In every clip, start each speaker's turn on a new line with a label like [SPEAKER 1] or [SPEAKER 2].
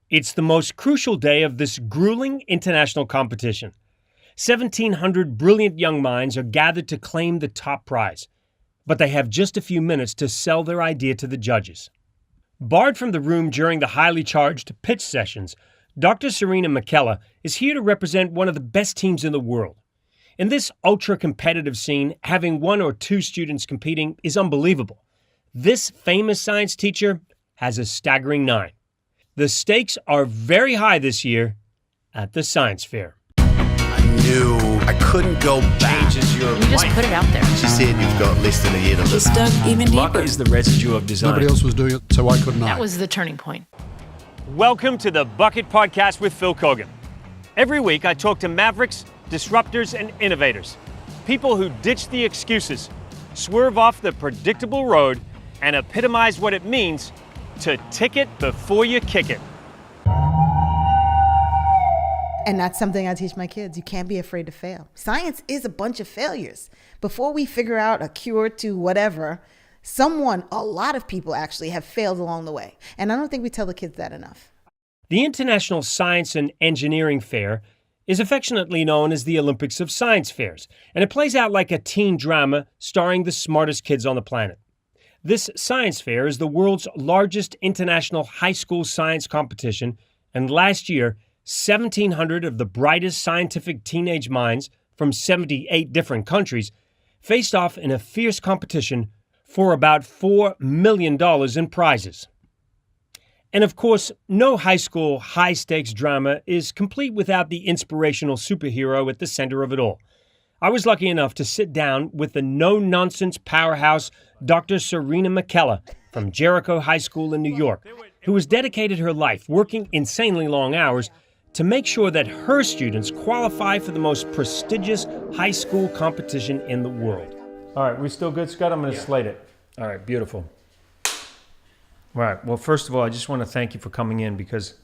[SPEAKER 1] It's the most crucial day of this grueling international competition. 1,700 brilliant young minds are gathered to claim the top prize, but they have just a few minutes to sell their idea to the judges. Barred from the room during the highly charged pitch sessions, Dr. Serena McCalla is here to represent one of the best teams in the world. In this ultra-competitive scene, having one or two students competing is unbelievable. This famous science teacher has a staggering 9. The stakes are very high this year at the science fair.
[SPEAKER 2] I knew I couldn't go back.
[SPEAKER 3] You just put it out there.
[SPEAKER 2] She said you've got less than a year to live.
[SPEAKER 3] Just dug even
[SPEAKER 1] Luck
[SPEAKER 3] deeper.
[SPEAKER 1] is the residue of design.
[SPEAKER 4] Nobody else was doing it, so why couldn't I?
[SPEAKER 3] That was the turning point.
[SPEAKER 1] Welcome to the BUCKiT podcast with Phil Kogan. Every week I talk to mavericks, disruptors, and innovators. People who ditch the excuses, swerve off the predictable road, and epitomize what it means to tick it before you kick it.
[SPEAKER 5] And that's something I teach my kids. You can't be afraid to fail. Science is a bunch of failures. Before we figure out a cure to whatever, a lot of people actually have failed along the way. And I don't think we tell the kids that enough.
[SPEAKER 1] The International Science and Engineering Fair is affectionately known as the Olympics of Science Fairs, and it plays out like a teen drama starring the smartest kids on the planet. This science fair is the world's largest international high school science competition, and last year, 1,700 of the brightest scientific teenage minds from 78 different countries faced off in a fierce competition for about $4 million in prizes. And of course, no high school high-stakes drama is complete without the inspirational superhero at the center of it all. I was lucky enough to sit down with the no-nonsense powerhouse Dr. Serena McCalla from Jericho High School in New York, who has dedicated her life working insanely long hours to make sure that her students qualify for the most prestigious high school competition in the world. All right, we still good, Scott? I'm going to slate it. All right, beautiful. All right, well, first of all, I just want to thank you for coming in because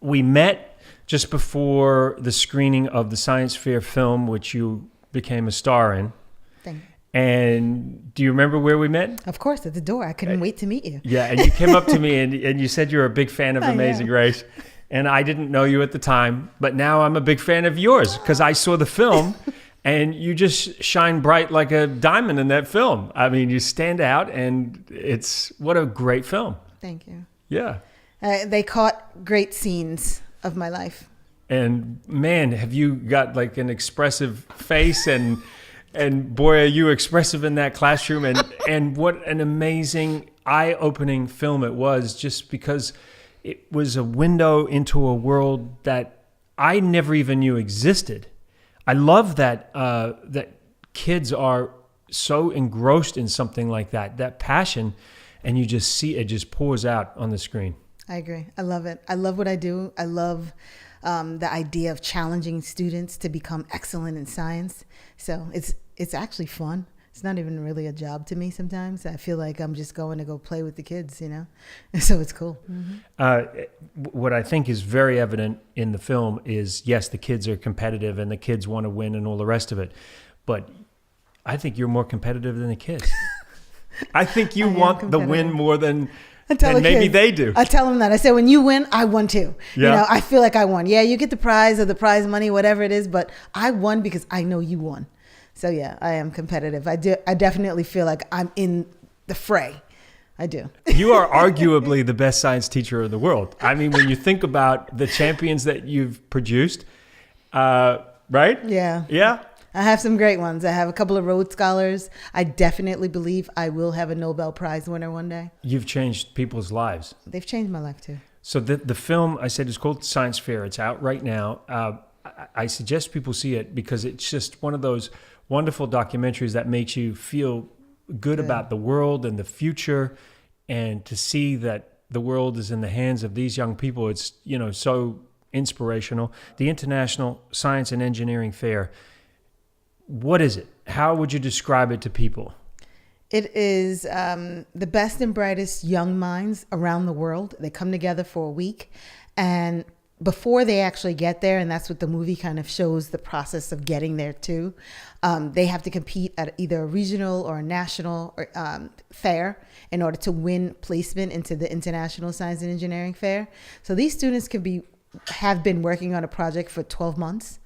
[SPEAKER 1] we met just before the screening of the Science Fair film, which you became a star in.
[SPEAKER 5] Thank you.
[SPEAKER 1] And do you remember where we met?
[SPEAKER 5] Of course, at the door. I couldn't wait to meet you.
[SPEAKER 1] Yeah, and you came up to me and you said you're a big fan of Amazing Race. And I didn't know you at the time, but now I'm a big fan of yours because I saw the film and you just shine bright like a diamond in that film. I mean, you stand out and what a great film.
[SPEAKER 5] Thank you.
[SPEAKER 1] Yeah.
[SPEAKER 5] They caught great scenes of my life.
[SPEAKER 1] And man, have you got like an expressive face and boy, are you expressive in that classroom and what an amazing eye-opening film it was just because it was a window into a world that I never even knew existed. I love that kids are so engrossed in something like that passion, and you just see it just pours out on the screen.
[SPEAKER 5] I agree. I love it. I love what I do. I love the idea of challenging students to become excellent in science. So it's actually fun. It's not even really a job to me sometimes. I feel like I'm just going to go play with the kids, you know? So it's cool. Mm-hmm.
[SPEAKER 1] What I think is very evident in the film is, yes, the kids are competitive and the kids want to win and all the rest of it. But I think you're more competitive than the kids. I think you want the win more than maybe they do.
[SPEAKER 5] I tell them that. I say, when you win, I won too.
[SPEAKER 1] Yeah.
[SPEAKER 5] You know, I feel like I won. Yeah, you get the prize or the prize money, whatever it is, but I won because I know you won. So yeah, I am competitive. I definitely feel like I'm in the fray. I do.
[SPEAKER 1] You are arguably the best science teacher in the world. I mean, when you think about the champions that you've produced, right?
[SPEAKER 5] Yeah.
[SPEAKER 1] Yeah.
[SPEAKER 5] I have some great ones. I have a couple of Rhodes Scholars. I definitely believe I will have a Nobel Prize winner one day.
[SPEAKER 1] You've changed people's lives.
[SPEAKER 5] They've changed my life too.
[SPEAKER 1] So the film, I said, is called Science Fair. It's out right now. I suggest people see it because it's just one of those wonderful documentaries that makes you feel good about the world and the future, and to see that the world is in the hands of these young people. It's, so inspirational. The International Science and Engineering Fair. What is it? How would you describe it to people?
[SPEAKER 5] It is the best and brightest young minds around the world. They come together for a week, and before they actually get there, and that's what the movie kind of shows the process of getting there too, they have to compete at either a regional or a national fair in order to win placement into the International Science and Engineering Fair. So these students have been working on a project for 12 months.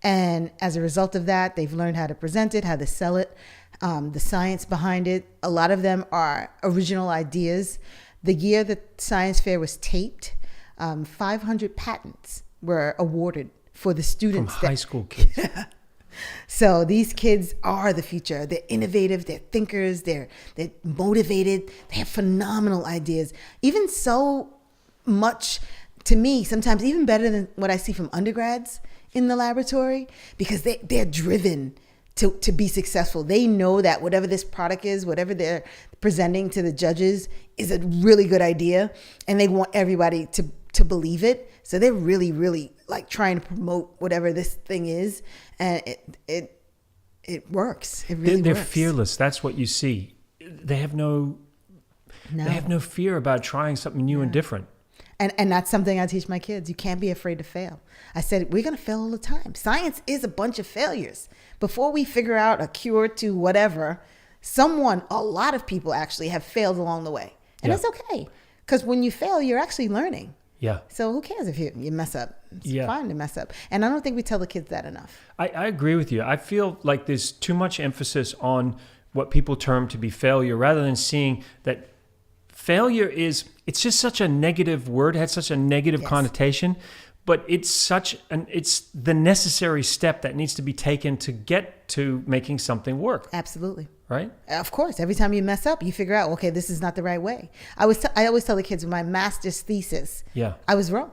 [SPEAKER 5] And as a result of that, they've learned how to present it, how to sell it, the science behind it. A lot of them are original ideas. The year the science fair was taped, 500 patents were awarded for the students.
[SPEAKER 1] From high school kids.
[SPEAKER 5] So these kids are the future. They're innovative, they're thinkers, they're motivated, they have phenomenal ideas. Even so much, to me, sometimes even better than what I see from undergrads in the laboratory, because they're driven to be successful. They know that whatever this product is, whatever they're presenting to the judges is a really good idea, and they want everybody to believe it. So they're really, really like trying to promote whatever this thing is, and it works. It really
[SPEAKER 1] they're
[SPEAKER 5] works.
[SPEAKER 1] fearless. That's what you see. They have no fear about trying something new and different.
[SPEAKER 5] And that's something I teach my kids. You can't be afraid to fail. I said, we're going to fail all the time. Science is a bunch of failures. Before we figure out a cure to whatever, a lot of people actually have failed along the way. And it's okay. Because when you fail, you're actually learning. Yeah. So who cares if you mess up? It's fine to mess up. And I don't think we tell the kids that enough.
[SPEAKER 1] I agree with you. I feel like there's too much emphasis on what people term to be failure, rather than seeing that failure it's just such a negative word. It has such a negative connotation, but it's it's the necessary step that needs to be taken to get to making something work.
[SPEAKER 5] Absolutely.
[SPEAKER 1] Right?
[SPEAKER 5] Of course. Every time you mess up, you figure out, okay, this is not the right way. I always tell the kids with my master's thesis, I was wrong.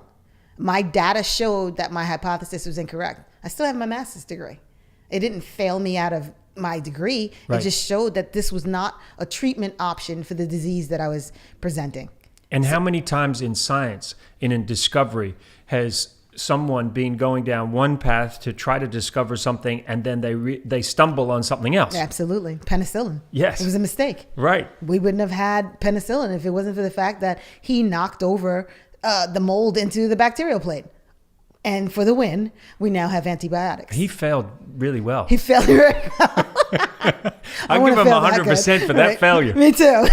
[SPEAKER 5] My data showed that my hypothesis was incorrect. I still have my master's degree. It didn't fail me out of my degree. Right. It just showed that this was not a treatment option for the disease that I was presenting.
[SPEAKER 1] And how many times in science, in discovery, has someone been going down one path to try to discover something, and then they stumble on something else?
[SPEAKER 5] Absolutely. Penicillin.
[SPEAKER 1] Yes.
[SPEAKER 5] It was a mistake.
[SPEAKER 1] Right.
[SPEAKER 5] We wouldn't have had penicillin if it wasn't for the fact that he knocked over the mold into the bacterial plate. And for the win, we now have antibiotics.
[SPEAKER 1] He failed really well.
[SPEAKER 5] He failed very well.
[SPEAKER 1] I'll give him 100% for that failure.
[SPEAKER 5] Me too.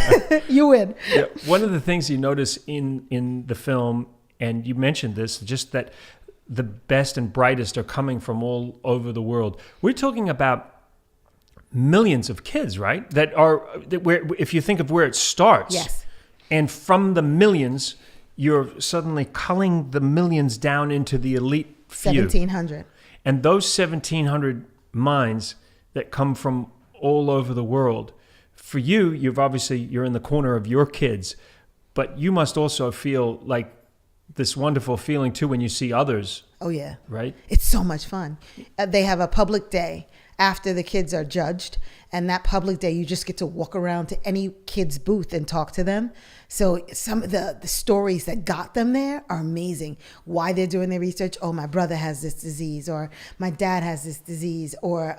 [SPEAKER 5] You win.
[SPEAKER 1] Yeah. One of the things you notice in the film, and you mentioned this, just that the best and brightest are coming from all over the world. We're talking about millions of kids, right? If you think of where it starts.
[SPEAKER 5] Yes.
[SPEAKER 1] And from the millions, you're suddenly culling the millions down into the elite few.
[SPEAKER 5] 1,700.
[SPEAKER 1] And those 1,700 minds that come from all over the world, for you, you're in the corner of your kids, but you must also feel like this wonderful feeling too when you see others.
[SPEAKER 5] Oh yeah.
[SPEAKER 1] Right?
[SPEAKER 5] It's so much fun. They have a public day after the kids are judged, and that public day you just get to walk around to any kid's booth and talk to them. So some of the stories that got them there are amazing. Why they're doing their research. Oh, my brother has this disease, or my dad has this disease, or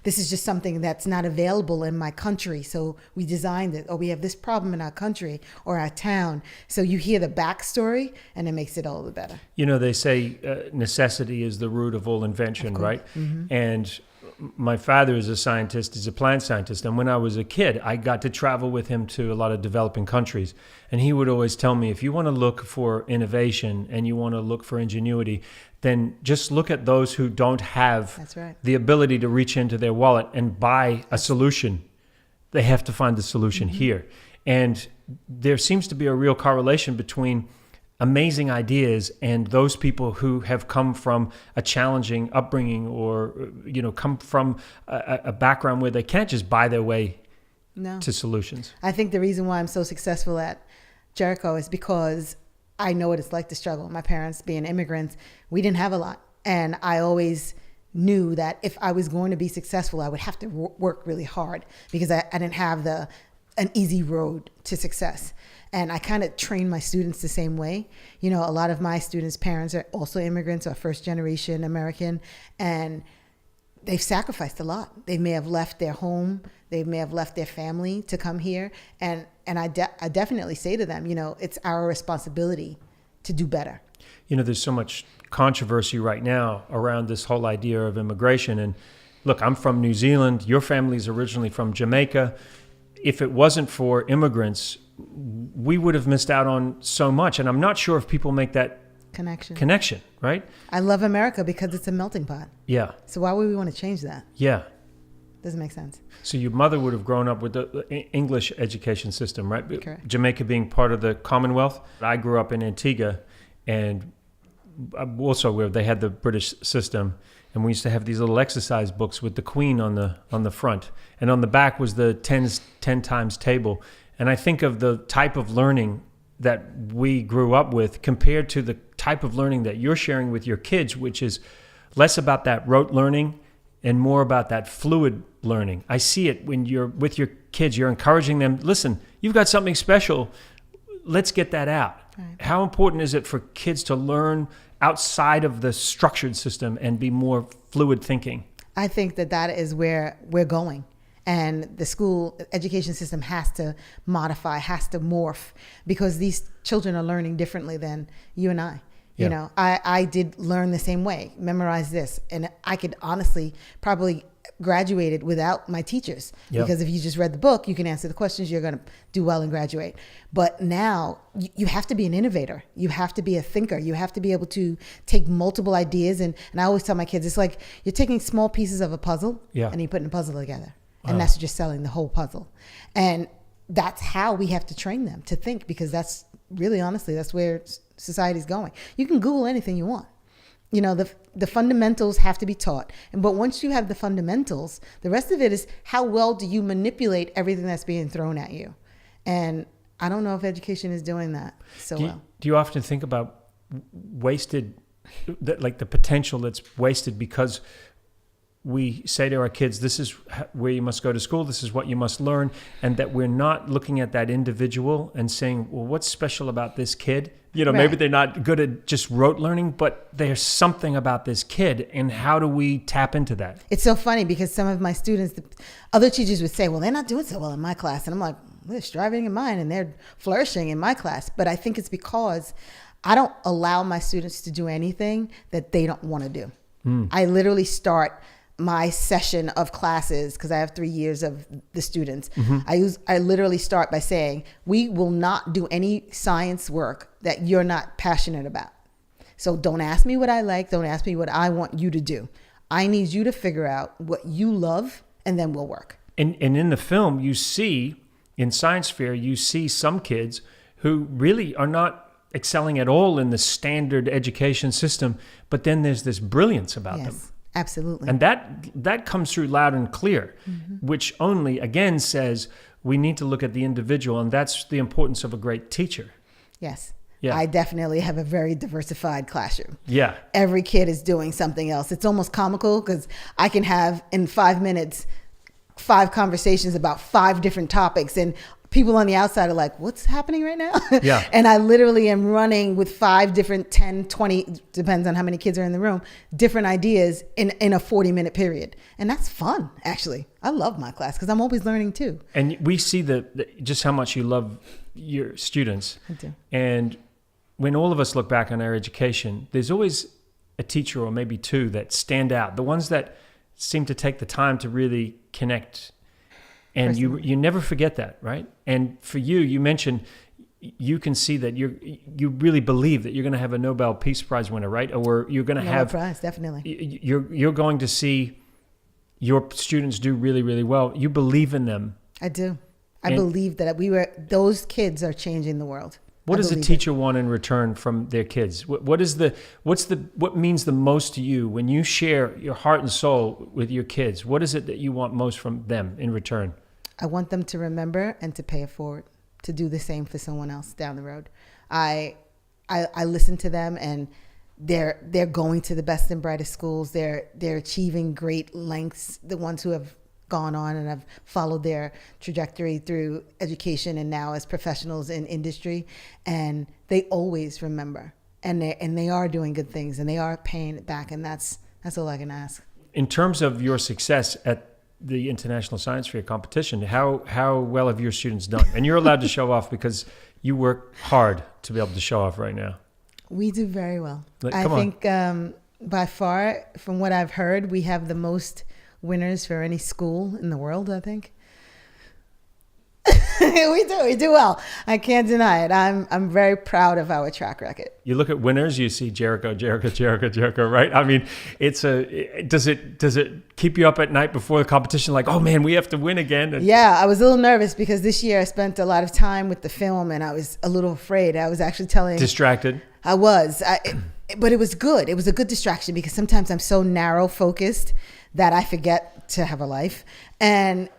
[SPEAKER 5] this is just something that's not available in my country, so we designed it. Or we have this problem in our country or our town. So you hear the backstory, and it makes it all the better.
[SPEAKER 1] You know, they say necessity is the root of all invention, right? Mm-hmm. And my father is a scientist, he's a plant scientist. And when I was a kid, I got to travel with him to a lot of developing countries. And he would always tell me, if you want to look for innovation and you want to look for ingenuity, then just look at those who don't have the ability to reach into their wallet and buy a solution. They have to find the solution here. And there seems to be a real correlation between amazing ideas and those people who have come from a challenging upbringing, or come from a background where they can't just buy their way to solutions.
[SPEAKER 5] I think the reason why I'm so successful at Jericho is because I know what it's like to struggle. My parents being immigrants, we didn't have a lot, and I always knew that if I was going to be successful, I would have to work really hard, because I didn't have an easy road to success. And I kind of train my students the same way. You know, a lot of my students' parents are also immigrants or first generation American, and they've sacrificed a lot. They may have left their home, they may have left their family to come here. And I definitely say to them, it's our responsibility to do better.
[SPEAKER 1] There's so much controversy right now around this whole idea of immigration. And look, I'm from New Zealand. Your family's originally from Jamaica. If it wasn't for immigrants, we would have missed out on so much. And I'm not sure if people make that connection, right?
[SPEAKER 5] I love America because it's a melting pot.
[SPEAKER 1] Yeah.
[SPEAKER 5] So why would we want to change that?
[SPEAKER 1] Yeah.
[SPEAKER 5] Doesn't make sense.
[SPEAKER 1] So your mother would have grown up with the English education system, right?
[SPEAKER 5] Correct.
[SPEAKER 1] Jamaica being part of the Commonwealth. I grew up in Antigua, and also where they had the British system, and we used to have these little exercise books with the Queen on the front, and on the back was the 10 times table. And I think of the type of learning that we grew up with compared to the type of learning that you're sharing with your kids, which is less about that rote learning and more about that fluid learning. I see it when you're with your kids. You're encouraging them, listen, you've got something special. Let's get that out. Right. How important is it for kids to learn outside of the structured system and be more fluid thinking?
[SPEAKER 5] I think that is where we're going. And the school education system has to modify, has to morph, because these children are learning differently than you and I.
[SPEAKER 1] Yeah.
[SPEAKER 5] I did learn the same way, memorize this. And I could honestly probably graduated without my teachers.
[SPEAKER 1] Yep.
[SPEAKER 5] Because if you just read the book, you can answer the questions, you're going to do well and graduate. But now you have to be an innovator. You have to be a thinker. You have to be able to take multiple ideas. And I always tell my kids, it's like you're taking small pieces of a puzzle and you're putting a puzzle together. And that's just selling the whole puzzle. And that's how we have to train them to think, because that's really, honestly, that's where society's going. You can Google anything you want. The fundamentals have to be taught. But once you have the fundamentals, the rest of it is how well do you manipulate everything that's being thrown at you? And I don't know if education is doing that well.
[SPEAKER 1] Do you often think about wasted, like the potential that's wasted because we say to our kids, this is where you must go to school, this is what you must learn, and that we're not looking at that individual and saying, well, what's special about this kid?
[SPEAKER 5] Right.
[SPEAKER 1] Maybe they're not good at just rote learning, but there's something about this kid, and how do we tap into that?
[SPEAKER 5] It's so funny because some of my students, other teachers would say, well, they're not doing so well in my class. And I'm like, they're striving in mine and they're flourishing in my class. But I think it's because I don't allow my students to do anything that they don't want to do. I literally start my session of classes, because I have 3 years of the students. I literally start by saying, we will not do any science work that you're not passionate about. So don't ask me what I like. Don't ask me what I want you to do. I need you to figure out what you love, and then we'll work.
[SPEAKER 1] And in the film, you see, in science fair, you see some kids who really are not excelling at all in the standard education system, but then there's this brilliance about them.
[SPEAKER 5] Absolutely.
[SPEAKER 1] And that comes through loud and clear, which only, again, says we need to look at the individual, and that's the importance of a great teacher.
[SPEAKER 5] Yes.
[SPEAKER 1] Yeah.
[SPEAKER 5] I definitely have a very diversified classroom.
[SPEAKER 1] Yeah.
[SPEAKER 5] Every kid is doing something else. It's almost comical because I can have, in 5 minutes, 5 conversations about 5 different topics, and people on the outside are like, what's happening right now?
[SPEAKER 1] Yeah.
[SPEAKER 5] And I literally am running with 5 different, 10, 20, depends on how many kids are in the room, different ideas in a 40-minute period. And that's fun, actually. I love my class because I'm always learning too.
[SPEAKER 1] And we see just how much you love your students.
[SPEAKER 5] I do.
[SPEAKER 1] And when all of us look back on our education, there's always a teacher or maybe 2 that stand out, the ones that seem to take the time to really connect. And you never forget that, right? And for you mentioned you can see that you really believe that you're going to have a Nobel Peace Prize winner, right? Or you're going to have
[SPEAKER 5] Nobel Prize, definitely.
[SPEAKER 1] You're going to see your students do really, really well. You believe in them.
[SPEAKER 5] I do. I believe that those kids are changing the world.
[SPEAKER 1] What does a teacher want in return from their kids? What means the most to you when you share your heart and soul with your kids? What is it that you want most from them in return?
[SPEAKER 5] I want them to remember and to pay it forward, to do the same for someone else down the road. I listen to them, and they're going to the best and brightest schools. They're achieving great lengths. The ones who have gone on and have followed their trajectory through education and now as professionals in industry, and they always remember, and they are doing good things, and they are paying it back, and that's all I can ask. In
[SPEAKER 1] terms of your success at the International Science Fair competition, how well have your students done? And you're allowed to show off because you work hard to be able to show off right now.
[SPEAKER 5] We do very well. I
[SPEAKER 1] Come on.
[SPEAKER 5] think by far, from what I've heard, we have the most winners for any school in the world, I think. We do well. I can't deny it. I'm very proud of our track record.
[SPEAKER 1] You look at winners, you see Jericho, right? I mean, does it keep you up at night before the competition? Like, oh man, we have to win again.
[SPEAKER 5] Yeah, I was a little nervous because this year I spent a lot of time with the film and I was a little afraid. I was actually
[SPEAKER 1] Distracted.
[SPEAKER 5] I was, but it was good. It was a good distraction because sometimes I'm so narrow focused that I forget to have a life. And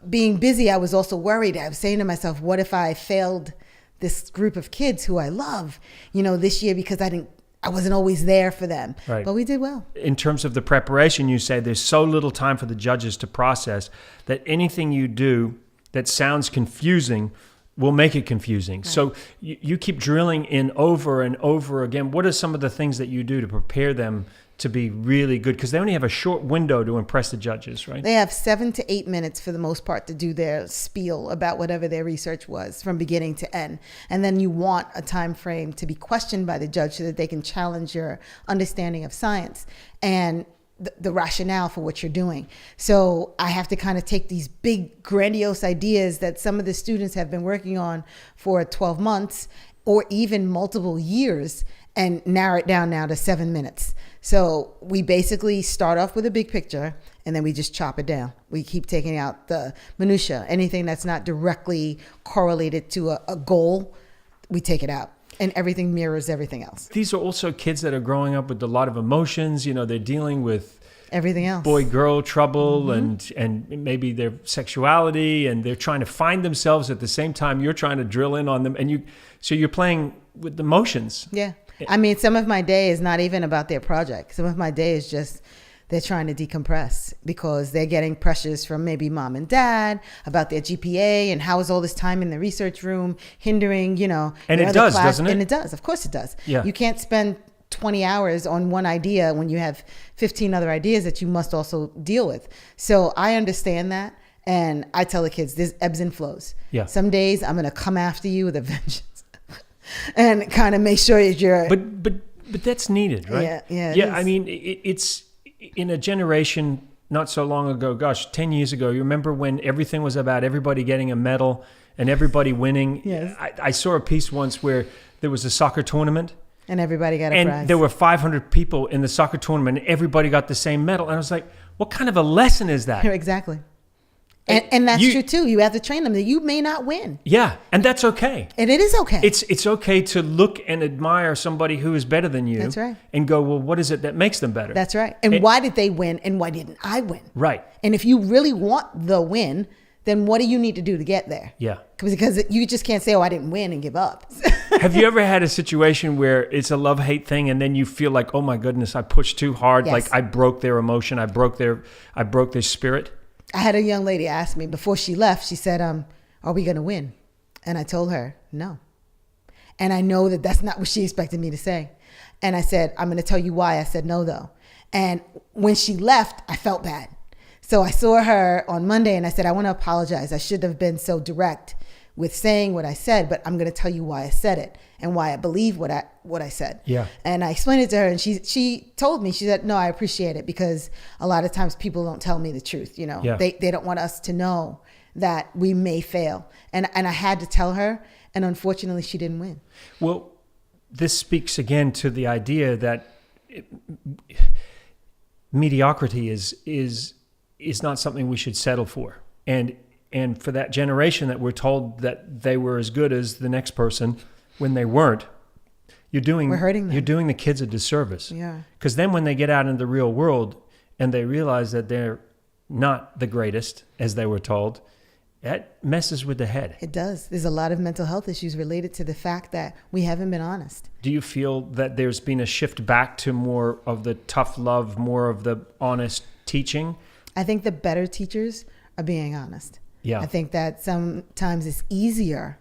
[SPEAKER 5] being busy, I was also worried. I was saying to myself, what if I failed this group of kids who I love, this year because I wasn't always there for them.
[SPEAKER 1] Right.
[SPEAKER 5] But we did well.
[SPEAKER 1] In terms of the preparation, you say there's so little time for the judges to process that anything you do that sounds confusing will make it confusing. Right. So you keep drilling in over and over again. What are some of the things that you do to prepare them to be really good? Because they only have a short window to impress the judges, right?
[SPEAKER 5] They have 7 to 8 minutes for the most part to do their spiel about whatever their research was from beginning to end. And then you want a time frame to be questioned by the judge so that they can challenge your understanding of science and the rationale for what you're doing. So I have to kind of take these big grandiose ideas that some of the students have been working on for 12 months or even multiple years and narrow it down now to 7 minutes. So we basically start off with a big picture and then we just chop it down. We keep taking out the minutia, anything that's not directly correlated to a goal, we take it out. And everything mirrors everything else.
[SPEAKER 1] These are also kids that are growing up with a lot of emotions. They're dealing with
[SPEAKER 5] everything else,
[SPEAKER 1] boy-girl trouble, and maybe their sexuality, and they're trying to find themselves at the same time you're trying to drill in on them. And so you're playing with the emotions.
[SPEAKER 5] Yeah. I mean, some of my day is not even about their project. Some of my day is just they're trying to decompress because they're getting pressures from maybe mom and dad about their GPA and how is all this time in the research room hindering,
[SPEAKER 1] And it does, doesn't it?
[SPEAKER 5] And it does. Of course it does.
[SPEAKER 1] Yeah.
[SPEAKER 5] You can't spend 20 hours on one idea when you have 15 other ideas that you must also deal with. So I understand that. And I tell the kids, there's ebbs and flows.
[SPEAKER 1] Yeah.
[SPEAKER 5] Some days I'm going to come after you with a vengeance and kind of make sure that you're...
[SPEAKER 1] But that's needed, right?
[SPEAKER 5] Yeah.
[SPEAKER 1] Yeah, I mean, it's in a generation not so long ago, 10 years ago, you remember when everything was about everybody getting a medal and everybody winning?
[SPEAKER 5] Yes.
[SPEAKER 1] I saw a piece once where there was a soccer tournament.
[SPEAKER 5] And everybody got a prize.
[SPEAKER 1] And there were 500 people in the soccer tournament and everybody got the same medal. And I was like, what kind of a lesson is that?
[SPEAKER 5] Exactly. And that's true too. You have to train them that you may not win.
[SPEAKER 1] Yeah, and that's okay.
[SPEAKER 5] And it is okay.
[SPEAKER 1] It's okay to look and admire somebody who is better than you.
[SPEAKER 5] That's right.
[SPEAKER 1] And go, well, what is it that makes them better?
[SPEAKER 5] That's right. And why did they win and why didn't I win?
[SPEAKER 1] Right.
[SPEAKER 5] And if you really want the win, then what do you need to do to get there?
[SPEAKER 1] Yeah.
[SPEAKER 5] Because you just can't say, oh, I didn't win and give up.
[SPEAKER 1] Have you ever had a situation where it's a love-hate thing and then you feel like, oh my goodness, I pushed too hard.
[SPEAKER 5] Yes.
[SPEAKER 1] Like I broke their emotion. I broke their spirit.
[SPEAKER 5] I had a young lady ask me before she left, she said, are we going to win? And I told her, no. And I know that that's not what she expected me to say. And I said, I'm going to tell you why I said no, though. And when she left, I felt bad. So I saw her on Monday and I said, I want to apologize. I should have been so direct with saying what I said, but I'm going to tell you why I said it and why I believe what I said.
[SPEAKER 1] Yeah.
[SPEAKER 5] And I explained it to her and she told me, she said, no, I appreciate it because a lot of times people don't tell me the truth.
[SPEAKER 1] Yeah.
[SPEAKER 5] They don't want us to know that we may fail. And I had to tell her, and unfortunately she didn't win.
[SPEAKER 1] Well, this speaks again to the idea that mediocrity is not something we should settle for. And for that generation that we're told that they were as good as the next person when they weren't, we're hurting them. You're doing the kids a disservice.
[SPEAKER 5] Yeah.
[SPEAKER 1] Because then when they get out into the real world and they realize that they're not the greatest, as they were told, that messes with the head.
[SPEAKER 5] It does. There's a lot of mental health issues related to the fact that we haven't been honest.
[SPEAKER 1] Do you feel that there's been a shift back to more of the tough love, more of the honest teaching?
[SPEAKER 5] I think the better teachers are being honest.
[SPEAKER 1] Yeah.
[SPEAKER 5] I think that sometimes it's easier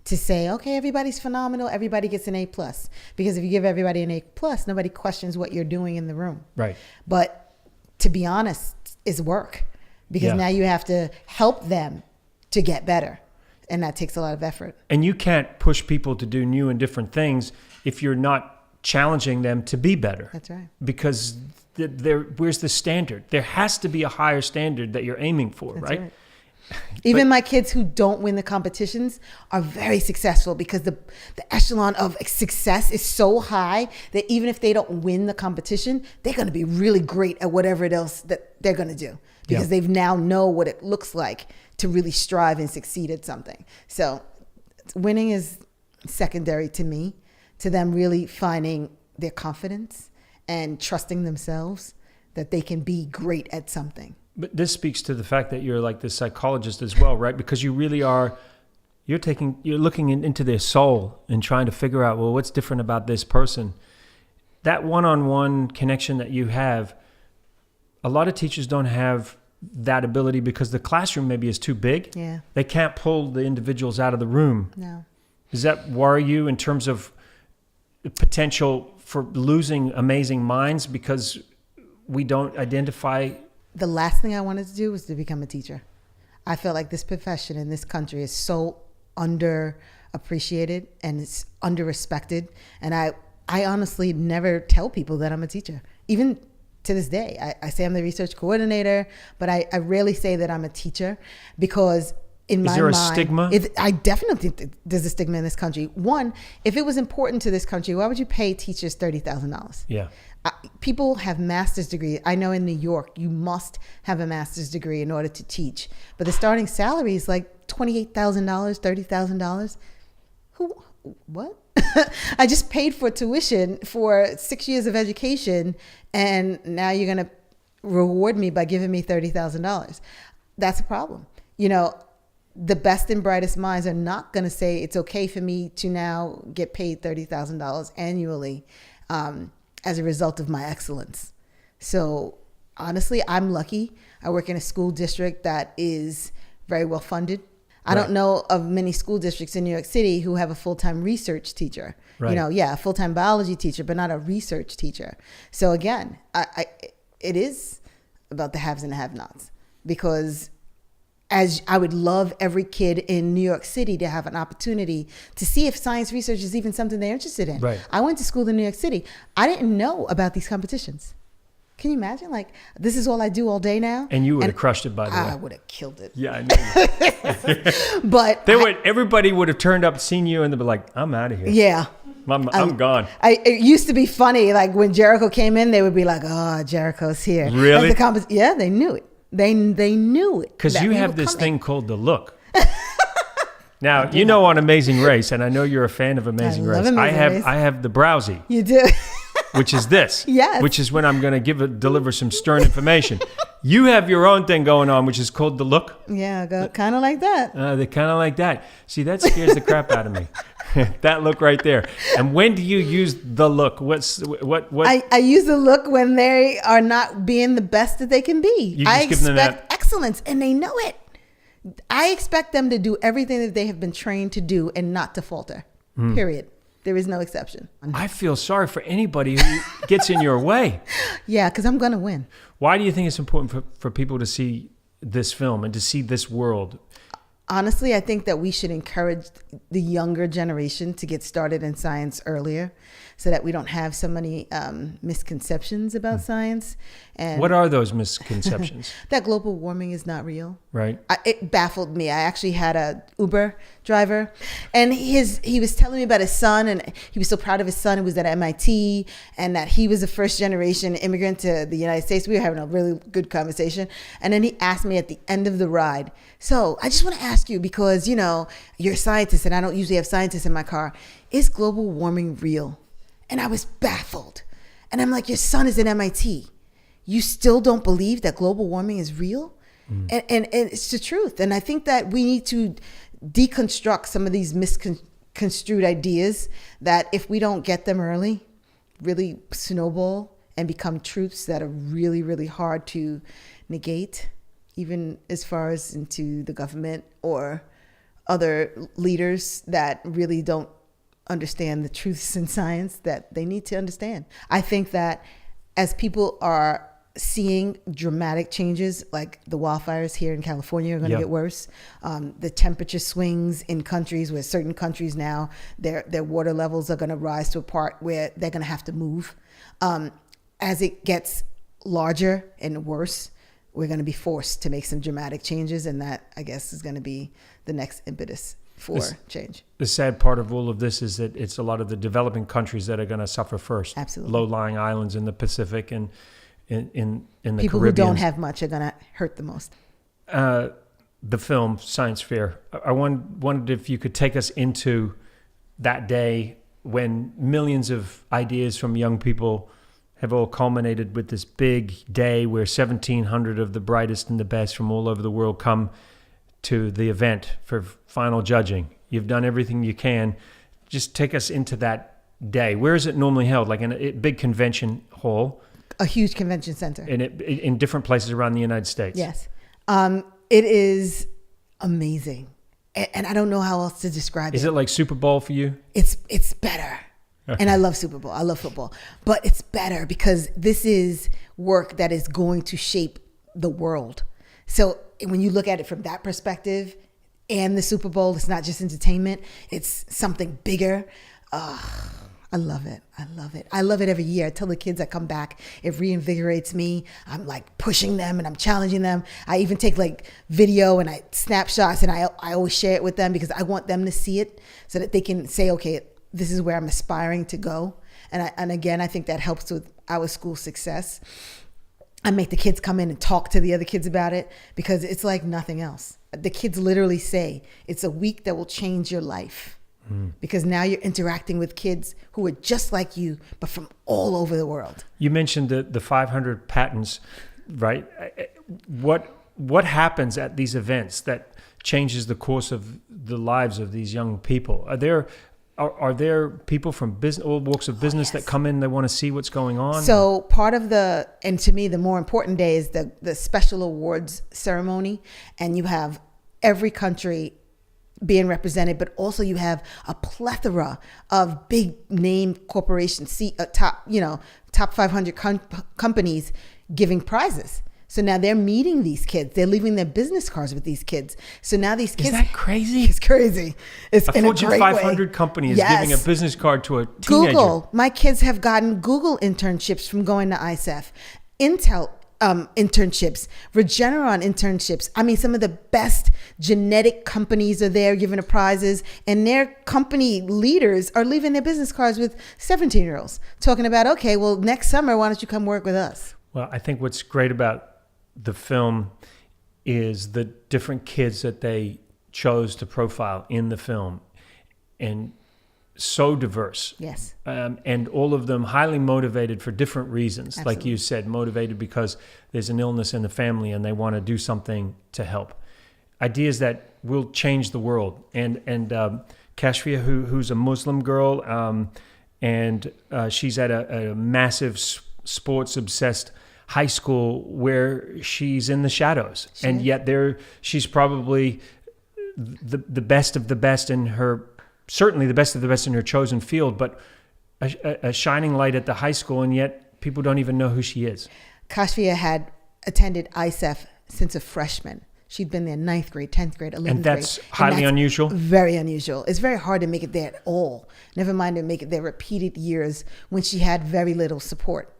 [SPEAKER 5] to say, okay, everybody's phenomenal, everybody gets an A+. Because if you give everybody an A+, nobody questions what you're doing in the room.
[SPEAKER 1] Right.
[SPEAKER 5] But to be honest is work. Because now you have to help them to get better. And that takes a lot of effort.
[SPEAKER 1] And you can't push people to do new and different things if you're not challenging them to be better.
[SPEAKER 5] That's right.
[SPEAKER 1] Because where's the standard? There has to be a higher standard that you're aiming for,
[SPEAKER 5] That's
[SPEAKER 1] right?
[SPEAKER 5] Even my kids who don't win the competitions are very successful because the echelon of success is so high that even if they don't win the competition, they're going to be really great at whatever else that they're going to do because they've now know what it looks like to really strive and succeed at something. So winning is secondary to me, to them really finding their confidence and trusting themselves that they can be great at something.
[SPEAKER 1] But this speaks to the fact that you're like this psychologist as well, right? Because you really are, you're looking into their soul and trying to figure out, well, what's different about this person? That one-on-one connection that you have, a lot of teachers don't have that ability because the classroom maybe is too big.
[SPEAKER 5] Yeah.
[SPEAKER 1] They can't pull the individuals out of the room.
[SPEAKER 5] No.
[SPEAKER 1] Does that worry you in terms of the potential for losing amazing minds because we don't identify?
[SPEAKER 5] The last thing I wanted to do was to become a teacher. I feel like this profession in this country is so underappreciated and it's underrespected. And I honestly never tell people that I'm a teacher. Even to this day, I say I'm the research coordinator, but I rarely say that I'm a teacher because in my mind...
[SPEAKER 1] Is there a stigma?
[SPEAKER 5] I definitely think there's a stigma in this country. One, if it was important to this country, why would you pay teachers $30,000?
[SPEAKER 1] Yeah.
[SPEAKER 5] People have master's degrees. I know in New York, you must have a master's degree in order to teach. But the starting salary is like $28,000, $30,000. What? I just paid for tuition for 6 years of education, and now you're going to reward me by giving me $30,000. That's a problem. You know, the best and brightest minds are not going to say it's okay for me to now get paid $30,000 annually as a result of my excellence. So honestly, I'm lucky. I work in a school district that is very well funded. I don't know of many school districts in New York City who have a full-time research teacher.
[SPEAKER 1] Right.
[SPEAKER 5] You know, a full-time biology teacher, but not a research teacher. So again, it is about the haves and the have-nots, because as I would love every kid in New York City to have an opportunity to see if science research is even something they're interested in.
[SPEAKER 1] Right.
[SPEAKER 5] I went to school in New York City. I didn't know about these competitions. Can you imagine? Like, this is all I do all day now.
[SPEAKER 1] And you would have crushed it, by the way.
[SPEAKER 5] I would have killed it.
[SPEAKER 1] Yeah, I know.
[SPEAKER 5] But
[SPEAKER 1] everybody would have turned up, seen you, and they'd be like, I'm out of here.
[SPEAKER 5] yeah.
[SPEAKER 1] I'm gone.
[SPEAKER 5] It used to be funny. Like when Jericho came in, they would be like, "Oh, Jericho's here."
[SPEAKER 1] Really?
[SPEAKER 5] Yeah, they knew it. They knew it.
[SPEAKER 1] Because you have this thing called the look. Now, you know on Amazing Race, and I know you're a fan of Amazing Race.
[SPEAKER 5] Amazing Race.
[SPEAKER 1] I have the browsy.
[SPEAKER 5] You do.
[SPEAKER 1] Which is this.
[SPEAKER 5] Yes.
[SPEAKER 1] Which is when I'm going to deliver some stern information. You have your own thing going on, which is called the look.
[SPEAKER 5] Yeah, kind of like that.
[SPEAKER 1] They're kind of like that. See, that scares the crap out of me. That look right there. And when do you use the look? What?
[SPEAKER 5] I use the look when they are not being the best that they can be.
[SPEAKER 1] You just give them that
[SPEAKER 5] excellence, and they know it. I expect them to do everything that they have been trained to do and not to falter. Period. There is no exception.
[SPEAKER 1] I feel sorry for anybody who gets in your way.
[SPEAKER 5] Yeah, because I'm going to win.
[SPEAKER 1] Why do you think it's important for people to see this film and to see this world?
[SPEAKER 5] Honestly, I think that we should encourage the younger generation to get started in science earlier so that we don't have so many misconceptions about science. And
[SPEAKER 1] what are those misconceptions?
[SPEAKER 5] That global warming is not real.
[SPEAKER 1] Right.
[SPEAKER 5] It baffled me. I actually had a Uber driver, and he was telling me about his son, and he was so proud of his son who was at MIT, and that he was a first generation immigrant to the United States. We were having a really good conversation. And then he asked me at the end of the ride, so I just want to ask you, because, you know, you're a scientist and I don't usually have scientists in my car, is global warming real? And I was baffled. And I'm like, your son is at MIT. You still don't believe that global warming is real? And it's the truth. And I think that we need to deconstruct some of these misconstrued ideas that if we don't get them early, really snowball and become truths that are really, really hard to negate, even as far as into the government or other leaders that really don't understand the truths in science that they need to understand. I think that as people are seeing dramatic changes, like the wildfires here in California are going to get worse. The temperature swings in countries where certain countries now, their water levels are going to rise to a part where they're going to have to move. As it gets larger and worse, we're going to be forced to make some dramatic changes, and that, I guess, is going to be the next impetus for change. The
[SPEAKER 1] sad part of all of this is that it's a lot of the developing countries that are going to suffer first.
[SPEAKER 5] Absolutely.
[SPEAKER 1] Low-lying islands in the Pacific and in the
[SPEAKER 5] people
[SPEAKER 1] Caribbean.
[SPEAKER 5] Who don't have much are going to hurt the most.
[SPEAKER 1] The film Science Fair, I wondered if you could take us into that day when millions of ideas from young people have all culminated with this big day where 1,700 of the brightest and the best from all over the world come to the event for final judging. You've done everything you can. Just take us into that day. Where is it normally held? Like in a big convention hall?
[SPEAKER 5] A huge convention center.
[SPEAKER 1] In different places around the United States?
[SPEAKER 5] Yes. It is amazing. And I don't know how else to describe it.
[SPEAKER 1] Is it like Super Bowl for you?
[SPEAKER 5] It's better. Okay. And I love Super Bowl. I love football. But it's better because this is work that is going to shape the world. So when you look at it from that perspective and the Super Bowl, it's not just entertainment. It's something bigger. I love it. I love it. I love it every year. I tell the kids that come back, it reinvigorates me. I'm like pushing them and I'm challenging them. I even take like video and I snapshots and I always share it with them because I want them to see it so that they can say, okay, this is where I'm aspiring to go. And again, I think that helps with our school success. I make the kids come in and talk to the other kids about it because it's like nothing else. The kids literally say, it's a week that will change your life. Because now you're interacting with kids who are just like you, but from all over the world. You mentioned the 500 patents, right? What happens at these events that changes the course of the lives of these young people? Are there people from all walks of business that come in, they want to see what's going on? So part of and to me, the more important day is the special awards ceremony. And you have every country being represented, but also you have a plethora of big name corporations, top 500 companies giving prizes. So now they're meeting these kids. They're leaving their business cards with these kids. So now these kids... Is that crazy? It's crazy. It's a Fortune 500 company is giving a business card to a teenager. Google. My kids have gotten Google internships from going to ISEF. Intel internships, Regeneron internships. I mean, some of the best genetic companies are there giving the prizes, and their company leaders are leaving their business cards with 17-year-olds talking about, okay, well, next summer, why don't you come work with us? Well, I think what's great about the film is the different kids that they chose to profile in the film, and so diverse. Yes. And all of them highly motivated for different reasons. Absolutely. Like you said, motivated because there's an illness in the family and they want to do something to help. Ideas that will change the world. And Kashfia, who's a Muslim girl, and she's at a massive sports-obsessed high school where she's in the shadows. Sure. And yet she's probably the best of the best in her... certainly the best of the best in her chosen field, but a shining light at the high school, and yet people don't even know who she is. Kashfia had attended ISEF since a freshman. She'd been there 9th grade, 10th grade, 11th grade. And that's highly unusual? Very unusual. It's very hard to make it there at all. Never mind to make it there repeated years when she had very little support.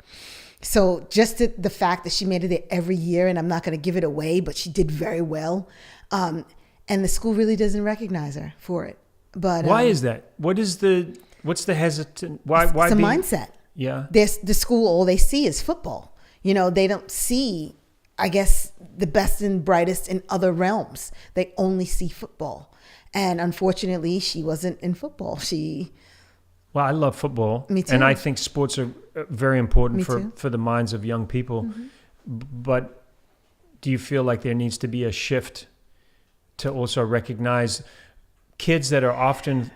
[SPEAKER 5] So just the fact that she made it there every year, and I'm not going to give it away, but she did very well. And the school really doesn't recognize her for it. But why is that? What's the hesitant? Why? It's a mindset. Yeah. The school, all they see is football. They don't see, I guess, the best and brightest in other realms. They only see football. And unfortunately, she wasn't in football. Well, I love football. Me too. And I think sports are very important for the minds of young people. Mm-hmm. But do you feel like there needs to be a shift to also recognize kids that are often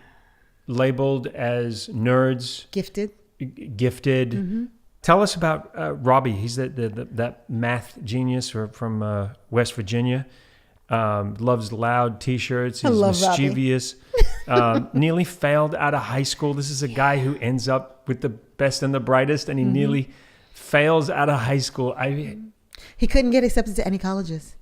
[SPEAKER 5] labeled as nerds, gifted. Mm-hmm. Tell us about Robbie. He's that math genius from West Virginia. Loves loud T-shirts. He's mischievous. Nearly failed out of high school. This is a guy who ends up with the best and the brightest, and he nearly
[SPEAKER 1] fails out of high school.
[SPEAKER 5] He couldn't get accepted to any colleges.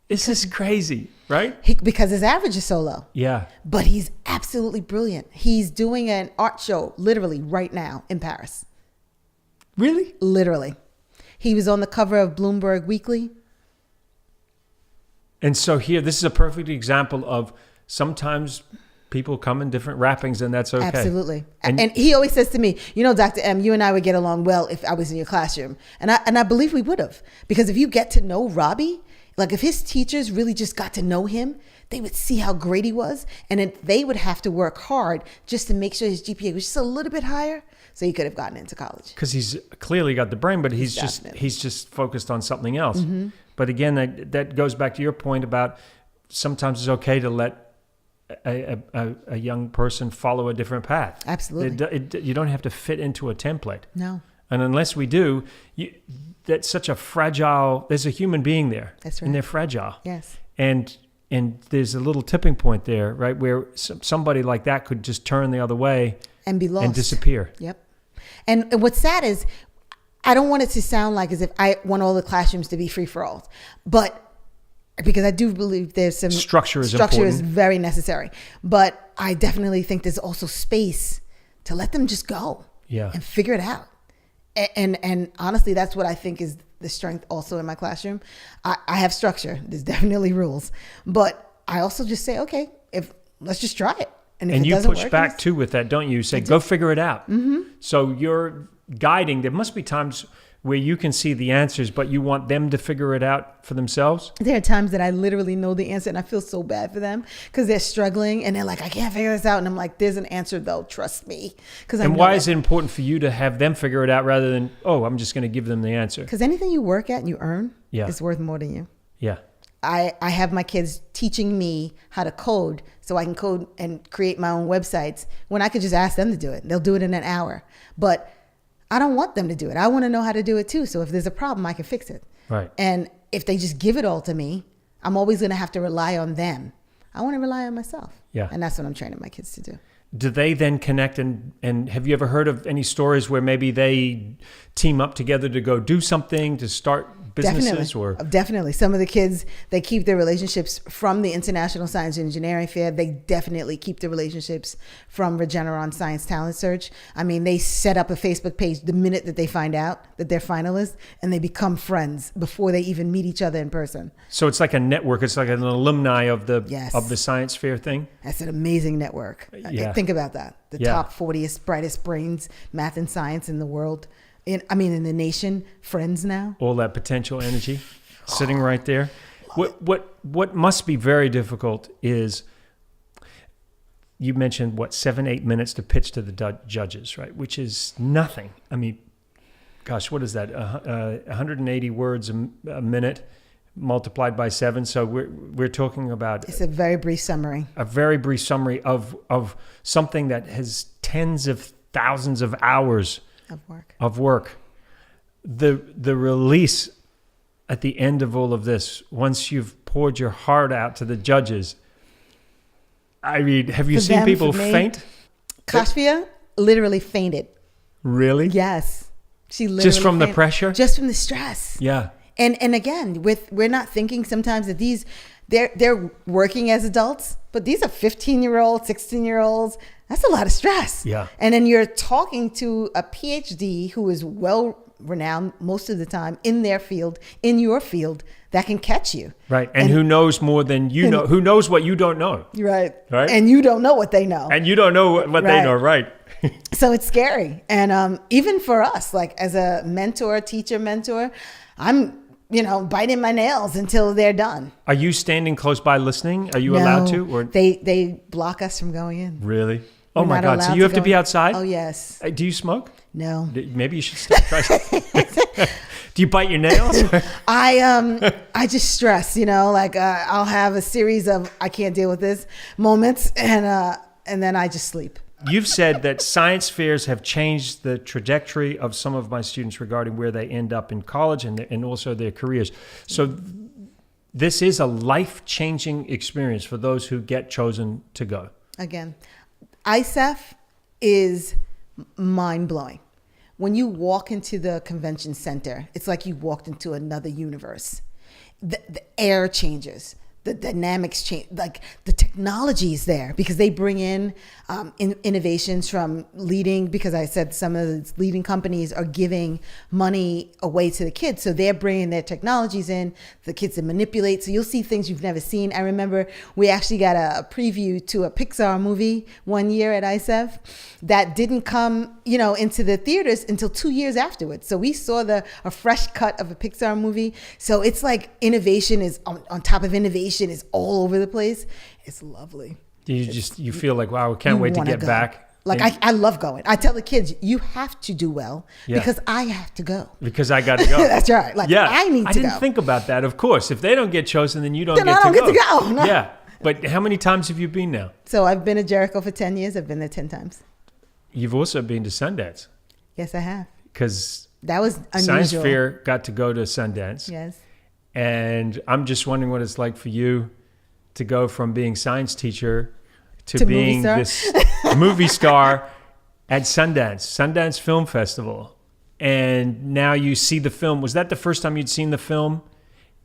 [SPEAKER 1] This is crazy, right?
[SPEAKER 5] Because his average is so low.
[SPEAKER 1] Yeah.
[SPEAKER 5] But he's absolutely brilliant. He's doing an art show literally right now in Paris.
[SPEAKER 1] Really?
[SPEAKER 5] Literally. He was on the cover of Bloomberg Weekly.
[SPEAKER 1] And so here, this is a perfect example of sometimes people come in different wrappings, and that's okay.
[SPEAKER 5] Absolutely. And he always says to me, you know, Dr. M, you and I would get along well if I was in your classroom. And I believe we would have. Because if you get to know Robbie, like if his teachers really just got to know him, they would see how great he was. And then they would have to work hard just to make sure his GPA was just a little bit higher so he could have gotten into college.
[SPEAKER 1] Because he's clearly got the brain, but he's just focused on something else.
[SPEAKER 5] Mm-hmm.
[SPEAKER 1] But again, that goes back to your point about sometimes it's okay to let a young person follow a different path.
[SPEAKER 5] Absolutely.
[SPEAKER 1] You don't have to fit into a template.
[SPEAKER 5] No.
[SPEAKER 1] And unless we do, that's such a fragile, there's a human being there.
[SPEAKER 5] That's right.
[SPEAKER 1] And they're fragile.
[SPEAKER 5] Yes.
[SPEAKER 1] And there's a little tipping point there, right, where somebody like that could just turn the other way
[SPEAKER 5] and be lost
[SPEAKER 1] and disappear.
[SPEAKER 5] Yep. And what's sad is I don't want it to sound like as if I want all the classrooms to be free for all, but because I do believe there's some
[SPEAKER 1] structure is
[SPEAKER 5] very necessary. But I definitely think there's also space to let them just go and figure it out. And honestly, that's what I think is the strength also in my classroom. I have structure. There's definitely rules. But I also just say, okay, let's just try it. And if it
[SPEAKER 1] you
[SPEAKER 5] doesn't
[SPEAKER 1] push
[SPEAKER 5] work,
[SPEAKER 1] back too with that, don't you? You say, go figure it out.
[SPEAKER 5] Mm-hmm.
[SPEAKER 1] So you're guiding. There must be times where you can see the answers, but you want them to figure it out for themselves?
[SPEAKER 5] There are times that I literally know the answer and I feel so bad for them because they're struggling and they're like, I can't figure this out. And I'm like, there's an answer though, trust me.
[SPEAKER 1] And why is it important for you to have them figure it out rather than, I'm just going to give them the answer?
[SPEAKER 5] Because anything you work at and you earn is worth more than you.
[SPEAKER 1] Yeah.
[SPEAKER 5] I have my kids teaching me how to code so I can code and create my own websites when I could just ask them to do it. They'll do it in an hour. But I don't want them to do it. I want to know how to do it too. So if there's a problem, I can fix it.
[SPEAKER 1] Right.
[SPEAKER 5] And if they just give it all to me, I'm always going to have to rely on them. I want to rely on myself.
[SPEAKER 1] Yeah.
[SPEAKER 5] And that's what I'm training my kids to do.
[SPEAKER 1] Do they then connect and have you ever heard of any stories where maybe they team up together to go do something, to start businesses?
[SPEAKER 5] Definitely. Some of the kids, they keep their relationships from the International Science and Engineering Fair. They definitely keep the relationships from Regeneron Science Talent Search. I mean, they set up a Facebook page the minute that they find out that they're finalists, and they become friends before they even meet each other in person.
[SPEAKER 1] So it's like a network. It's like an alumni of the science fair thing.
[SPEAKER 5] That's an amazing network.
[SPEAKER 1] Yeah.
[SPEAKER 5] Think about that. The top 40th brightest brains, math and science in the world. In the nation, friends now.
[SPEAKER 1] All that potential energy sitting right there. What must be very difficult is, you mentioned 7-8 minutes to pitch to the judges, right? Which is nothing. I mean, gosh, what is that? 180 words a minute multiplied by 7. So we're talking about. It's
[SPEAKER 5] a very brief summary.
[SPEAKER 1] A very brief summary of something that has tens of thousands of hours of work. The release at the end of all of this, once you've poured your heart out to the judges, I mean, have you seen people faint?
[SPEAKER 5] Kashfia literally fainted.
[SPEAKER 1] Really?
[SPEAKER 5] Yes. She literally
[SPEAKER 1] just from the pressure?
[SPEAKER 5] Just from the stress.
[SPEAKER 1] Yeah.
[SPEAKER 5] And again, we're not thinking sometimes that they're working as adults, but these are 15-year-olds, 16-year-olds. That's a lot of stress.
[SPEAKER 1] Yeah.
[SPEAKER 5] And then you're talking to a PhD who is well-renowned most of the time in their field, in your field, that can catch you.
[SPEAKER 1] Right. And who knows more than you know, who knows what you don't know.
[SPEAKER 5] Right.
[SPEAKER 1] Right.
[SPEAKER 5] And you don't know what they know.
[SPEAKER 1] And you don't know what they know. Right.
[SPEAKER 5] So it's scary. And even for us, like as a teacher mentor, I'm biting my nails until they're done.
[SPEAKER 1] Are you standing close by listening? Are you allowed to? Or
[SPEAKER 5] they block us from going in.
[SPEAKER 1] Really? Oh my God! So you have to be outside?
[SPEAKER 5] Oh yes.
[SPEAKER 1] Do you smoke?
[SPEAKER 5] No.
[SPEAKER 1] Maybe you should start. Do you bite your nails?
[SPEAKER 5] I just stress. I'll have a series of I can't deal with this moments, and then I just sleep.
[SPEAKER 1] You've said that science fairs have changed the trajectory of some of my students regarding where they end up in college and also their careers. So this is a life-changing experience for those who get chosen to go.
[SPEAKER 5] Again, ISEF is mind-blowing. when you walk into the convention center, it's like you walked into another universe. The air changes. The dynamics change, like the technology is there because they bring in innovations from leading, because I said some of the leading companies are giving money away to the kids. So they're bringing their technologies in, the kids to manipulate. So you'll see things you've never seen. I remember we actually got a preview to a Pixar movie one year at ISEF that didn't come, into the theaters until 2 years afterwards. So we saw a fresh cut of a Pixar movie. So it's like innovation is on top of innovation is all over the place. It's lovely.
[SPEAKER 1] You feel like, wow, I can't wait to get back.
[SPEAKER 5] Like I love going. I tell the kids, you have to do well because I have to go.
[SPEAKER 1] Because I got to go.
[SPEAKER 5] That's right. Like I need to go.
[SPEAKER 1] I didn't think about that. Of course, if they don't get chosen, then you don't
[SPEAKER 5] then
[SPEAKER 1] get
[SPEAKER 5] I don't
[SPEAKER 1] to go.
[SPEAKER 5] get to go. No.
[SPEAKER 1] Yeah. But how many times have you been now?
[SPEAKER 5] So I've been to Jericho for 10 years. I've been there 10 times.
[SPEAKER 1] You've also been to Sundance.
[SPEAKER 5] Yes, I have.
[SPEAKER 1] Because
[SPEAKER 5] that was unusual.
[SPEAKER 1] Science Fair got to go to Sundance.
[SPEAKER 5] Yes.
[SPEAKER 1] And I'm just wondering what it's like for you to go from being science teacher to being this movie star at Sundance Film Festival. And now you see the film. Was that the first time you'd seen the film?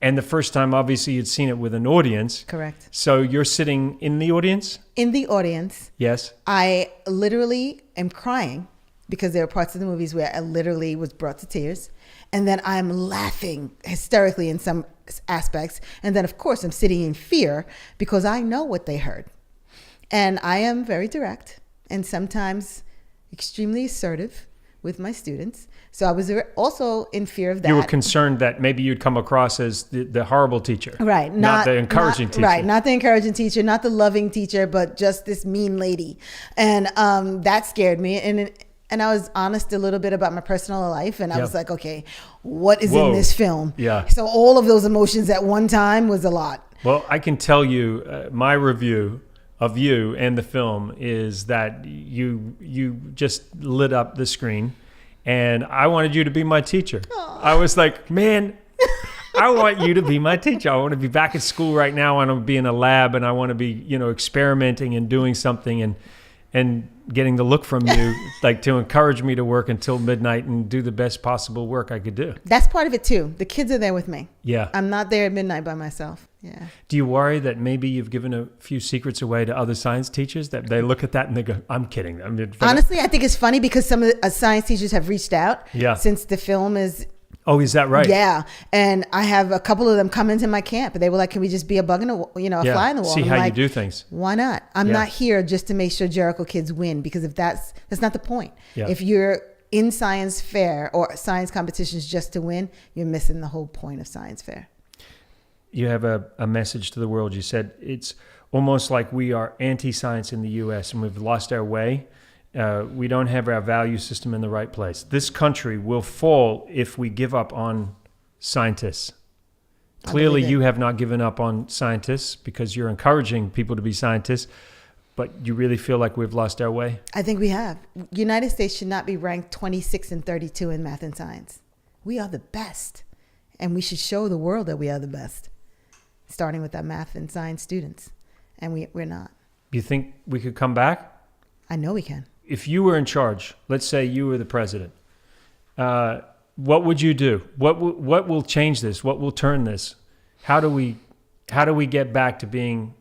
[SPEAKER 1] And the first time, obviously, you'd seen it with an audience.
[SPEAKER 5] Correct.
[SPEAKER 1] So you're sitting in the audience?
[SPEAKER 5] In the audience.
[SPEAKER 1] Yes.
[SPEAKER 5] I literally am crying because there are parts of the movies where I literally was brought to tears. And then I'm laughing hysterically in some aspects. And then, of course, I'm sitting in fear because I know what they heard. And I am very direct and sometimes extremely assertive with my students. So I was also in fear of that.
[SPEAKER 1] You were concerned that maybe you'd come across as the horrible teacher.
[SPEAKER 5] Right.
[SPEAKER 1] Not the encouraging teacher.
[SPEAKER 5] Right. Not the encouraging teacher, not the loving teacher, but just this mean lady. And that scared me. And I was honest a little bit about my personal life. And I was like, okay, what is in this film?
[SPEAKER 1] Yeah.
[SPEAKER 5] So all of those emotions at one time was a lot.
[SPEAKER 1] Well, I can tell you my review of you and the film is that you just lit up the screen. And I wanted you to be my teacher. Aww. I was like, man, I want you to be my teacher. I want to be back at school right now. I want to be in a lab and I want to be, experimenting and doing something and getting the look from you, like to encourage me to work until midnight and do the best possible work I could do.
[SPEAKER 5] That's part of it too. The kids are there with me.
[SPEAKER 1] Yeah.
[SPEAKER 5] I'm not there at midnight by myself. Yeah.
[SPEAKER 1] Do you worry that maybe you've given a few secrets away to other science teachers that they look at that and they go, I'm kidding. I mean,
[SPEAKER 5] honestly, I think it's funny because some of the science teachers have reached out since the film is.
[SPEAKER 1] Oh, is that right?
[SPEAKER 5] Yeah. And I have a couple of them come into my camp and they were like, can we just be a bug in the, a fly in the wall?
[SPEAKER 1] See how
[SPEAKER 5] you
[SPEAKER 1] do things.
[SPEAKER 5] Why not? I'm not here just to make sure Jericho kids win, because if that's not the point. Yeah. If you're in science fair or science competitions just to win, you're missing the whole point of science fair. You
[SPEAKER 1] have a message to the world. You said it's almost like we are anti-science in the U.S. and we've lost our way. We don't have our value system in the right place. This country will fall if we give up on scientists. Clearly, you have not given up on scientists because you're encouraging people to be scientists, but you really feel like we've lost our way? I think we have. United States should not be ranked 26 and 32 in math and science. We are the best, and we should show the world that we are the best, starting with our math and science students, and we're not. You think we could come back? I know we can. If you were in charge, let's say you were the president, what would you do? What will change this? What will turn this? How do we get back to being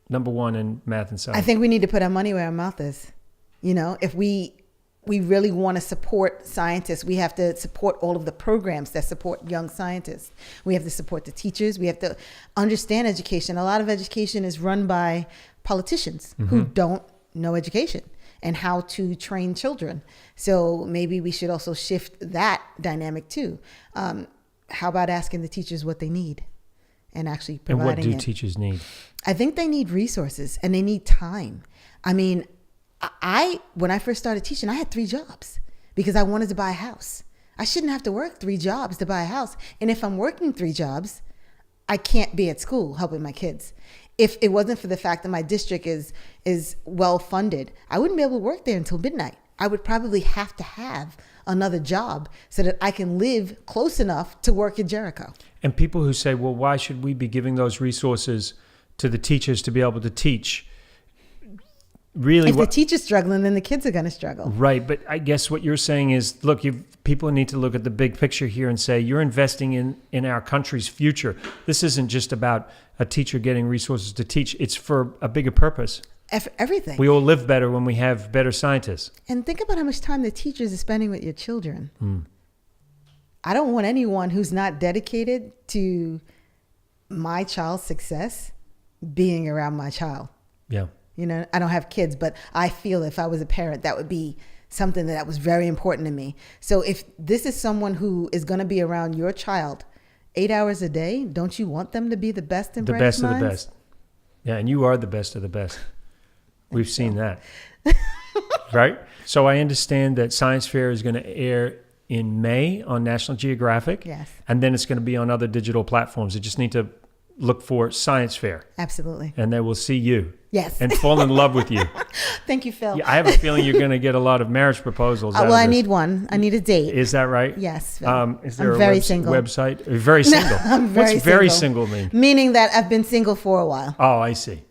[SPEAKER 1] number one in math and science? I think we need to put our money where our mouth is. If we really want to support scientists, we have to support all of the programs that support young scientists. We have to support the teachers. We have to understand education. A lot of education is run by politicians who don't know education and how to train children. So maybe we should also shift that dynamic too. How about asking the teachers what they need and actually providing it? And what do teachers need? I think they need resources and they need time. I mean, when I first started teaching, I had 3 jobs because I wanted to buy a house. I shouldn't have to work 3 jobs to buy a house. And if I'm working 3 jobs, I can't be at school helping my kids. If it wasn't for the fact that my district is well funded, I wouldn't be able to work there until midnight. I would probably have to have another job so that I can live close enough to work in Jericho. And people who say, well, why should we be giving those resources to the teachers to be able to teach? really
[SPEAKER 5] If the teacher's struggling, then the kids are going to struggle.
[SPEAKER 1] Right, but I guess what you're saying is, look, people need to look at the big picture here and say, you're investing in our country's future. This isn't just about a teacher getting resources to teach. It's for a bigger purpose.
[SPEAKER 5] Everything.
[SPEAKER 1] We all live better when we have better scientists.
[SPEAKER 5] And think about how much time the teachers are spending with your children. I don't want anyone who's not dedicated to my child's success being around my child.
[SPEAKER 1] Yeah.
[SPEAKER 5] You know, I don't have kids, but I feel if I was a parent, that would be something that was very important to me. So if this is someone who is going to be around your child 8 hours a day, don't you want them to be the best and brightest minds?
[SPEAKER 1] The best of the best. Yeah, and you are the best of the best. We've seen that. Right? So I understand that Science Fair is going to air in May on National Geographic.
[SPEAKER 5] Yes.
[SPEAKER 1] And then it's going to be on other digital platforms. You just need to look for Science Fair.
[SPEAKER 5] Absolutely.
[SPEAKER 1] And they will see you.
[SPEAKER 5] Yes.
[SPEAKER 1] And fall in love with you.
[SPEAKER 5] Thank you, Phil.
[SPEAKER 1] Yeah, I have a feeling you're going to get a lot of marriage proposals.
[SPEAKER 5] Well, I need one. I need a date.
[SPEAKER 1] Is that right?
[SPEAKER 5] Yes. Phil.
[SPEAKER 1] Is there
[SPEAKER 5] I'm
[SPEAKER 1] a
[SPEAKER 5] very single.
[SPEAKER 1] website? Very single.
[SPEAKER 5] I'm very
[SPEAKER 1] What's very
[SPEAKER 5] single.
[SPEAKER 1] single mean?
[SPEAKER 5] Meaning that I've been single for a while.
[SPEAKER 1] Oh, I see.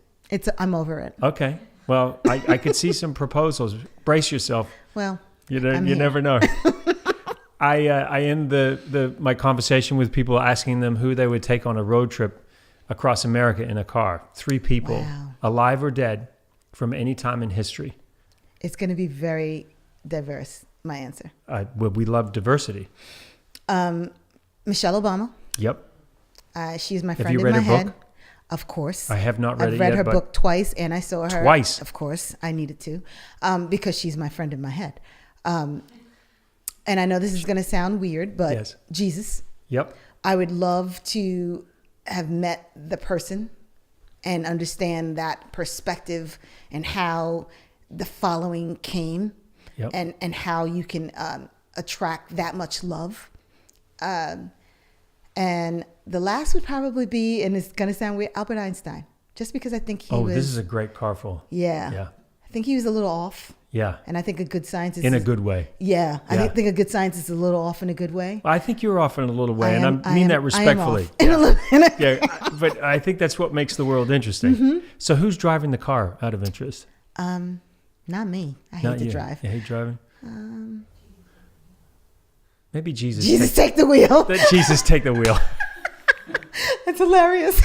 [SPEAKER 5] I'm over it.
[SPEAKER 1] Okay. Well, I could see some proposals. Brace yourself.
[SPEAKER 5] Well,
[SPEAKER 1] You
[SPEAKER 5] I'm here.
[SPEAKER 1] never know. I end my conversation with people asking them who they would take on a road trip across America in a car. 3 people,
[SPEAKER 5] Wow.
[SPEAKER 1] alive or dead, from any time in history.
[SPEAKER 5] It's going to be very diverse, my answer.
[SPEAKER 1] Well, we love diversity.
[SPEAKER 5] Michelle Obama.
[SPEAKER 1] Yep.
[SPEAKER 5] She's my
[SPEAKER 1] Have
[SPEAKER 5] friend
[SPEAKER 1] you
[SPEAKER 5] in
[SPEAKER 1] read
[SPEAKER 5] my
[SPEAKER 1] her
[SPEAKER 5] head.
[SPEAKER 1] book?
[SPEAKER 5] Of course.
[SPEAKER 1] I have not read
[SPEAKER 5] I've
[SPEAKER 1] it
[SPEAKER 5] read
[SPEAKER 1] yet,
[SPEAKER 5] her
[SPEAKER 1] but
[SPEAKER 5] book twice, and I saw her
[SPEAKER 1] Twice?
[SPEAKER 5] Of course, I needed to, because she's my friend in my head. And I know this is going to sound weird, but
[SPEAKER 1] Yes.
[SPEAKER 5] Jesus,
[SPEAKER 1] Yep.
[SPEAKER 5] I would love to have met the person and understand that perspective and how the following came,
[SPEAKER 1] Yep.
[SPEAKER 5] and how you can attract that much love. And the last would probably be, and it's going to sound weird, Albert Einstein. Just because I think he was...
[SPEAKER 1] this is a great car full.
[SPEAKER 5] Yeah.
[SPEAKER 1] Yeah.
[SPEAKER 5] I think he was a little off.
[SPEAKER 1] Yeah.
[SPEAKER 5] And I think a good scientist...
[SPEAKER 1] In a good way.
[SPEAKER 5] Yeah.
[SPEAKER 1] Yeah.
[SPEAKER 5] I think a good scientist is a little off in a good way.
[SPEAKER 1] I think you're off in a little way,
[SPEAKER 5] I
[SPEAKER 1] and I mean that respectfully.
[SPEAKER 5] I am off.
[SPEAKER 1] Yeah, but I think that's what makes the world interesting.
[SPEAKER 5] Mm-hmm.
[SPEAKER 1] So who's driving the car out of interest?
[SPEAKER 5] Not me. I hate
[SPEAKER 1] Not
[SPEAKER 5] to
[SPEAKER 1] you.
[SPEAKER 5] drive.
[SPEAKER 1] You hate driving? Maybe Jesus.
[SPEAKER 5] Jesus, take the wheel.
[SPEAKER 1] Let Jesus take the wheel.
[SPEAKER 5] That's hilarious.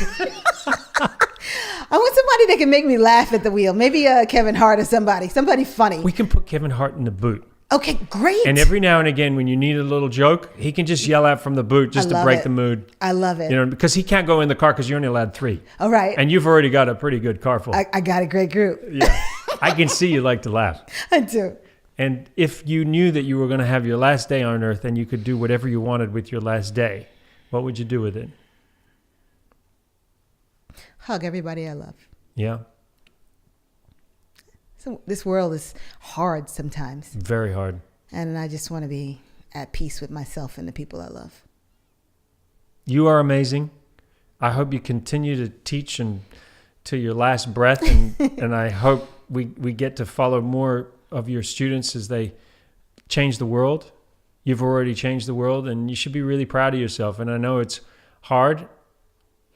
[SPEAKER 5] I want somebody that can make me laugh at the wheel. Maybe Kevin Hart or somebody funny.
[SPEAKER 1] We can put Kevin Hart in the boot.
[SPEAKER 5] Okay, great.
[SPEAKER 1] And every now and again, when you need a little joke, he can just yell out from the boot just
[SPEAKER 5] I
[SPEAKER 1] to
[SPEAKER 5] love
[SPEAKER 1] break
[SPEAKER 5] it.
[SPEAKER 1] the mood.
[SPEAKER 5] I love it.
[SPEAKER 1] You know, because he can't go in the car because you're only allowed 3.
[SPEAKER 5] All right.
[SPEAKER 1] And you've already got a pretty good car full.
[SPEAKER 5] I got a great group.
[SPEAKER 1] Yeah. I can see you like to laugh.
[SPEAKER 5] I do.
[SPEAKER 1] And if you knew that you were going to have your last day on earth and you could do whatever you wanted with your last day, what would you do with it?
[SPEAKER 5] Hug everybody I love.
[SPEAKER 1] Yeah.
[SPEAKER 5] So this world is hard sometimes.
[SPEAKER 1] Very hard.
[SPEAKER 5] And I just want to be at peace with myself and the people I love.
[SPEAKER 1] You are amazing. I hope you continue to teach and to your last breath. And, and I hope we get to follow more of your students as they change the world. You've already changed the world, and you should be really proud of yourself. And I know it's hard,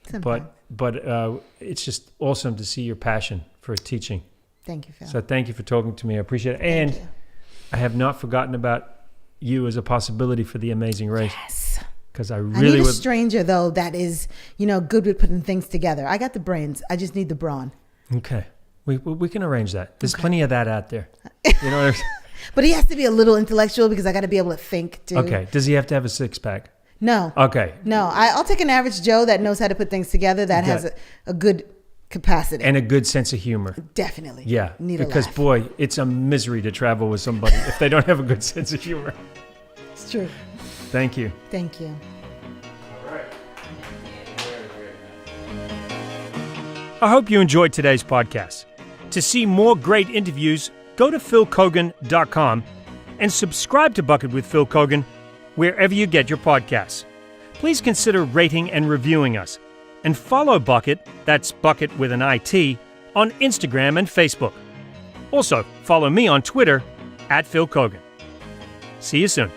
[SPEAKER 5] Sometimes.
[SPEAKER 1] but it's just awesome to see your passion for teaching.
[SPEAKER 5] Thank you, Phil.
[SPEAKER 1] So thank you for talking to me. I appreciate it. And
[SPEAKER 5] you.
[SPEAKER 1] I have not forgotten about you as a possibility for the Amazing Race.
[SPEAKER 5] Yes.
[SPEAKER 1] Because I
[SPEAKER 5] I
[SPEAKER 1] really
[SPEAKER 5] need a
[SPEAKER 1] would.
[SPEAKER 5] stranger, though, that is, good with putting things together. I got the brains. I just need the brawn.
[SPEAKER 1] Okay. We can arrange that. There's plenty of that out there. You know what
[SPEAKER 5] But he has to be a little intellectual because I got to be able to think, too.
[SPEAKER 1] Okay. Does he have to have a 6-pack?
[SPEAKER 5] No.
[SPEAKER 1] Okay.
[SPEAKER 5] No. I'll take an average Joe that knows how to put things together, that has a good capacity.
[SPEAKER 1] And a good sense of humor.
[SPEAKER 5] Definitely.
[SPEAKER 1] Yeah.
[SPEAKER 5] Need a
[SPEAKER 1] because,
[SPEAKER 5] laugh.
[SPEAKER 1] boy, it's a misery to travel with somebody if they don't have a good sense of humor.
[SPEAKER 5] It's true.
[SPEAKER 1] Thank you.
[SPEAKER 5] Thank you.
[SPEAKER 1] I hope you enjoyed today's podcast. To see more great interviews, go to philkogan.com and subscribe to BUCKiT with Phil Kogan wherever you get your podcasts. Please consider rating and reviewing us. And follow BUCKiT, that's BUCKiT with an IT, on Instagram and Facebook. Also, follow me on Twitter @Phil Kogan. See you soon.